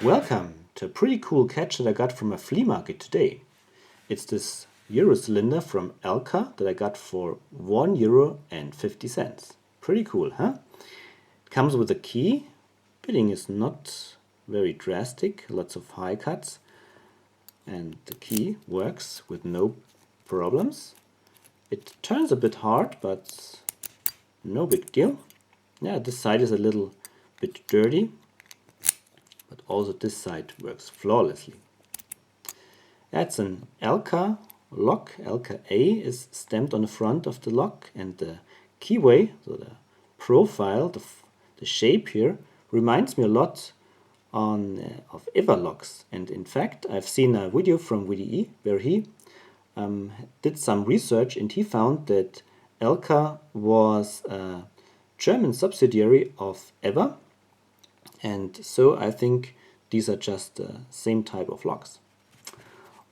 Welcome to a pretty cool catch that I got from a flea market today. It's this Euro cylinder from ELCA that I got for €1.50. Pretty cool, huh? It comes with a key. Bitting is not very drastic, lots of high cuts. And the key works with no problems. It turns a bit hard, but no big deal. Yeah, this side is a little bit dirty, but also this side works flawlessly. That's an ELCA lock. ELCA A is stamped on the front of the lock, and the keyway, so the profile, the shape here, reminds me a lot of EVVA locks. And in fact, I've seen a video from VDE where he did some research, and he found that ELCA was a German subsidiary of EVVA, and so I think these are just the same type of locks.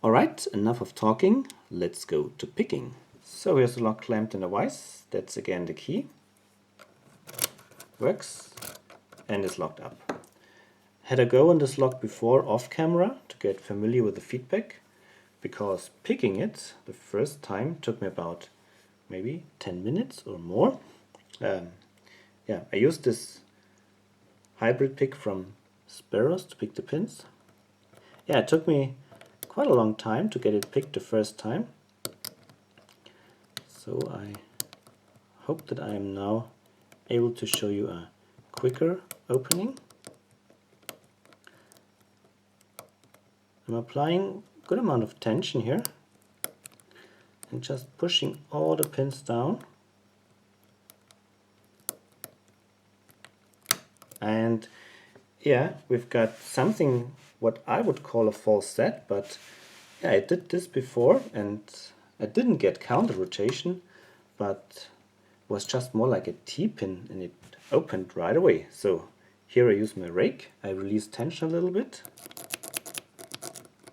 Alright, enough of talking, let's go to picking. So here's the lock clamped in a vise. That's again the key. Works and is locked up. Had a go on this lock before off camera to get familiar with the feedback, because picking it the first time took me about maybe 10 minutes or more. I used this hybrid pick from Sparrows to pick the pins. Yeah, it took me quite a long time to get it picked the first time. So I hope that I am now able to show you a quicker opening. I'm applying a good amount of tension here and just pushing all the pins down. And yeah, we've got something what I would call a false set, but yeah, I did this before and I didn't get counter rotation, but was just more like a T-pin, and it opened right away. So here I use my rake, I release tension a little bit.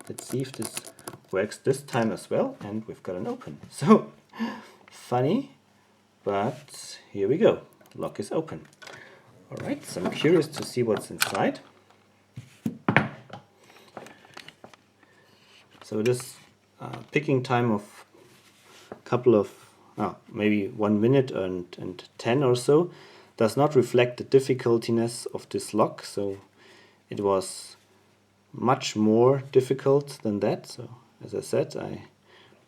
Let's see if this works this time as well, and we've got an open. So funny, but here we go, lock is open. Alright, so I'm curious to see what's inside. So this picking time of a couple of, maybe 1 minute and 10 or so, does not reflect the difficultiness of this lock. So it was much more difficult than that. So as I said, I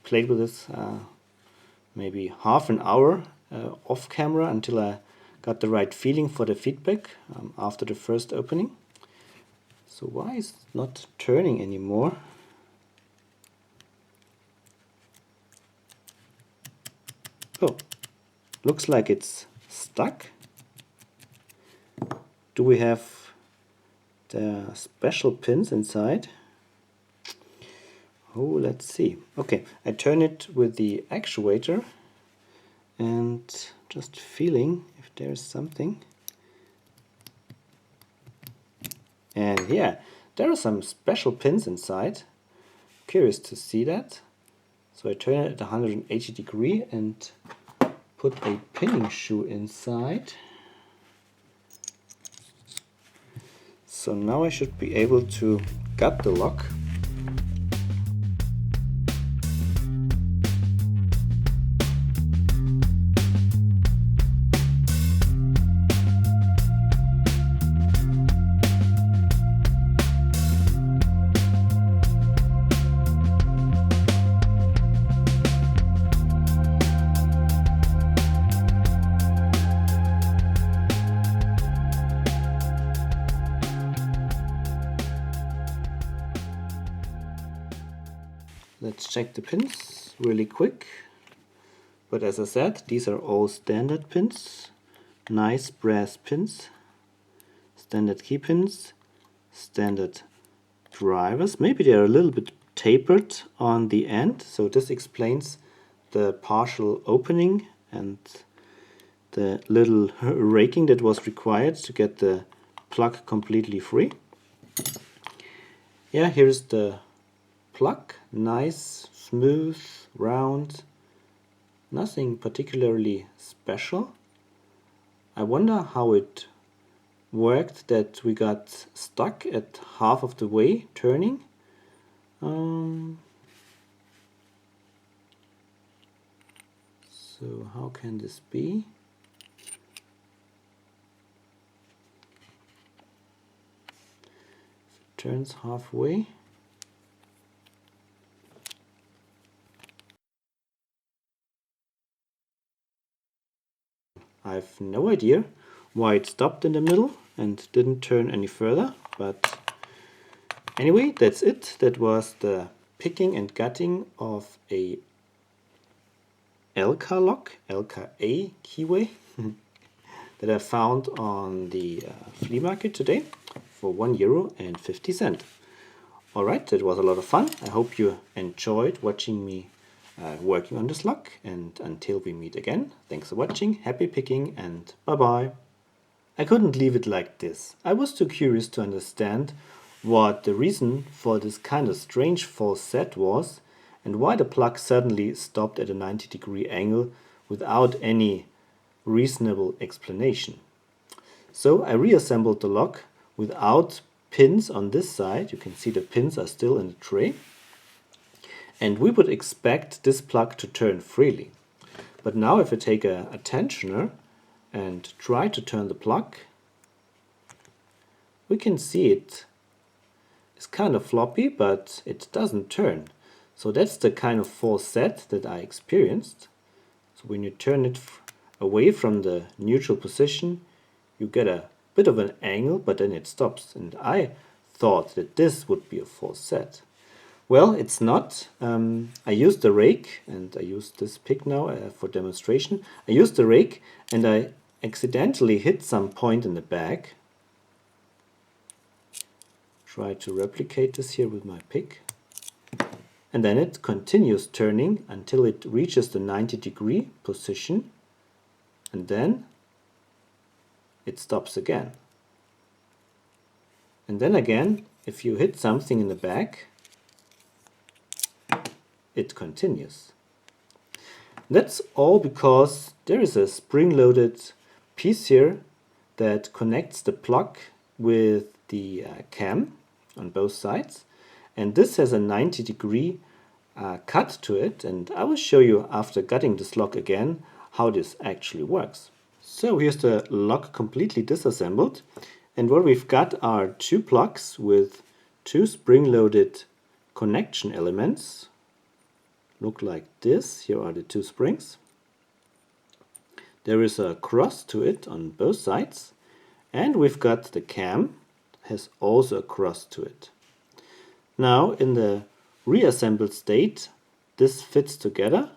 played with this maybe half an hour off camera until I got the right feeling for the feedback after the first opening. So why is it not turning anymore? Oh, looks like it's stuck. Do we have the special pins inside? Oh, let's see. Okay, I turn it with the actuator and just feeling if there's something. And yeah, there are some special pins inside. Curious to see that. So I turn it at 180 degrees and put a pinning shoe inside. So now I should be able to gut the lock. Let's check the pins really quick. But as I said, these are all standard pins. Nice brass pins. Standard key pins. Standard drivers. Maybe they're a little bit tapered on the end. So this explains the partial opening and the little raking that was required to get the plug completely free. Yeah, here's the plug, nice, smooth, round, nothing particularly special. I wonder how it worked that we got stuck at half of the way turning. So how can this be? If it turns halfway. I have no idea why it stopped in the middle and didn't turn any further, but anyway, that's it. That was the picking and gutting of a ELCA lock, ELCA A keyway that I found on the flea market today for €1.50. Alright, that was a lot of fun. I hope you enjoyed watching me working on this lock, and until we meet again, thanks for watching, happy picking, and bye bye. I couldn't leave it like this. I was too curious to understand what the reason for this kind of strange false set was, and why the plug suddenly stopped at a 90-degree angle without any reasonable explanation. So I reassembled the lock without pins on this side. You can see the pins are still in the tray. And we would expect this plug to turn freely. But now if I take a tensioner and try to turn the plug, we can see it is kind of floppy, but it doesn't turn. So that's the kind of false set that I experienced. So when you turn it away from the neutral position, you get a bit of an angle, but then it stops. And I thought that this would be a false set. Well, it's not. I used the rake, and I used this pick now for demonstration. I used the rake and I accidentally hit some point in the bag. Try to replicate this here with my pick. And then it continues turning until it reaches the 90-degree position, and then it stops again. And then again, if you hit something in the back, it continues. That's all because there is a spring-loaded piece here that connects the plug with the cam on both sides, and this has a 90-degree cut to it, and I will show you after gutting this lock again how this actually works. So here's the lock completely disassembled, and what we've got are two plugs with two spring-loaded connection elements. Look like this. Here are the two springs. There is a cross to it on both sides, and we've got the cam, has also a cross to it. Now in the reassembled state, this fits together,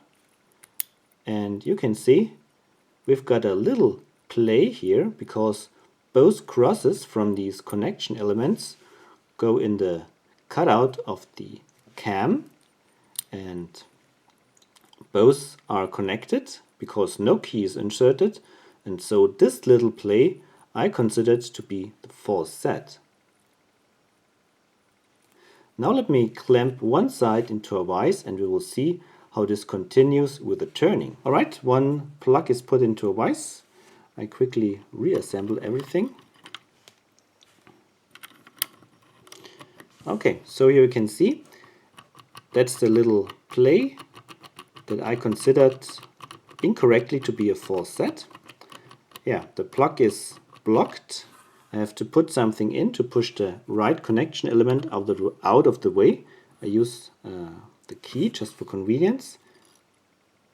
and you can see we've got a little play here because both crosses from these connection elements go in the cutout of the cam, and both are connected because no key is inserted, and so this little play I considered to be the false set. Now let me clamp one side into a vise and we will see how this continues with the turning. Alright, one plug is put into a vise. I quickly reassemble everything. Okay, so here you can see that's the little play that I considered incorrectly to be a false set. Yeah, the plug is blocked. I have to put something in to push the right connection element out of the way. I use the key just for convenience.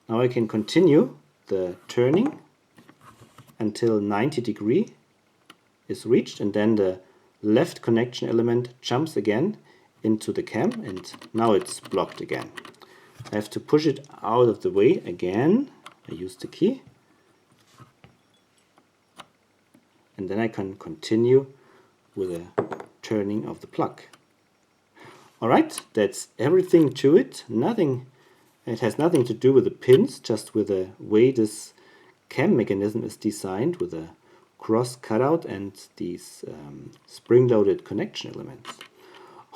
Now I can continue the turning until 90-degree is reached, and then the left connection element jumps again into the cam, and now it's blocked again. I have to push it out of the way again. I use the key. And then I can continue with the turning of the plug. Alright, that's everything to it. It has nothing to do with the pins, just with the way this cam mechanism is designed with a cross cutout and these spring-loaded connection elements.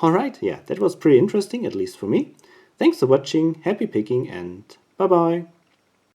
Alright, yeah, that was pretty interesting, at least for me. Thanks for watching, happy picking, and bye bye!